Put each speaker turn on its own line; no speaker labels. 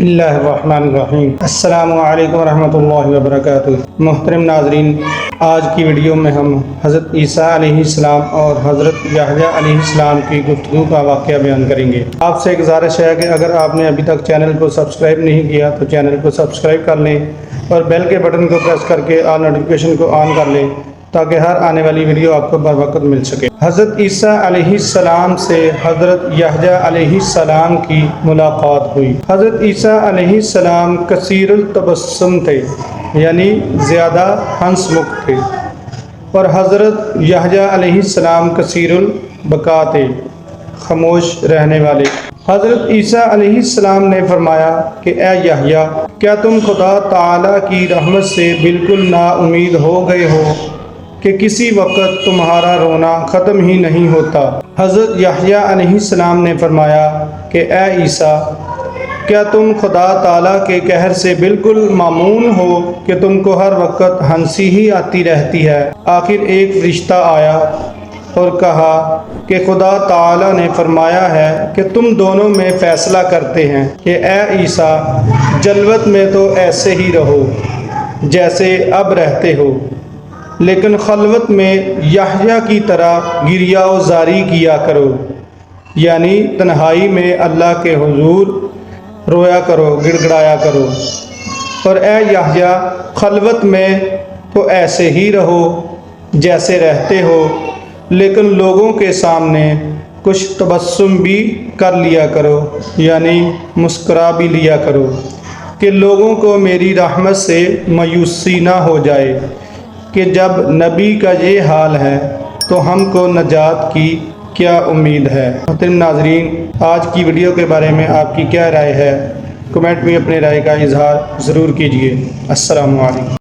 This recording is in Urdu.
بسم اللہ الرحمن الرحیم۔ السلام علیکم ورحمۃ اللہ وبرکاتہ۔ محترم ناظرین، آج کی ویڈیو میں ہم حضرت عیسیٰ علیہ السلام اور حضرت یحییٰ علیہ السلام کی گفتگو کا واقعہ بیان کریں گے۔ آپ سے گزارش ہے کہ اگر آپ نے ابھی تک چینل کو سبسکرائب نہیں کیا تو چینل کو سبسکرائب کر لیں اور بیل کے بٹن کو پریس کر کے آل نوٹیفیکیشن کو آن کر لیں تاکہ ہر آنے والی ویڈیو آپ کو بر وقت مل سکے۔ حضرت عیسیٰ علیہ السلام سے حضرت یحییٰ علیہ السلام کی ملاقات ہوئی۔ حضرت عیسیٰ علیہ السلام کثیر التبسم تھے، یعنی زیادہ ہنس مکھ تھے، اور حضرت یحییٰ علیہ السلام کثیر البکا تھے، خاموش رہنے والے۔ حضرت عیسیٰ علیہ السلام نے فرمایا کہ اے یحییٰ، کیا تم خدا تعالیٰ کی رحمت سے بالکل نا امید ہو گئے ہو کہ کسی وقت تمہارا رونا ختم ہی نہیں ہوتا؟ حضرت یحییٰ علیہ السلام نے فرمایا کہ اے عیسیٰ، کیا تم خدا تعالیٰ کے قہر سے بالکل معمون ہو کہ تم کو ہر وقت ہنسی ہی آتی رہتی ہے؟ آخر ایک فرشتہ آیا اور کہا کہ خدا تعالیٰ نے فرمایا ہے کہ تم دونوں میں فیصلہ کرتے ہیں کہ اے عیسیٰ، جلوت میں تو ایسے ہی رہو جیسے اب رہتے ہو، لیکن خلوت میں یحییٰ کی طرح گریہ و زاری کیا کرو، یعنی تنہائی میں اللہ کے حضور رویا کرو، گڑ گڑایا کرو۔ اور اے یحییٰ، خلوت میں تو ایسے ہی رہو جیسے رہتے ہو، لیکن لوگوں کے سامنے کچھ تبسم بھی کر لیا کرو، یعنی مسکرا بھی لیا کرو، کہ لوگوں کو میری رحمت سے مایوسی نہ ہو جائے کہ جب نبی کا یہ حال ہے تو ہم کو نجات کی کیا امید ہے۔ محترم ناظرین، آج کی ویڈیو کے بارے میں آپ کی کیا رائے ہے؟ کمنٹ میں اپنے رائے کا اظہار ضرور کیجیے۔ السلام علیکم۔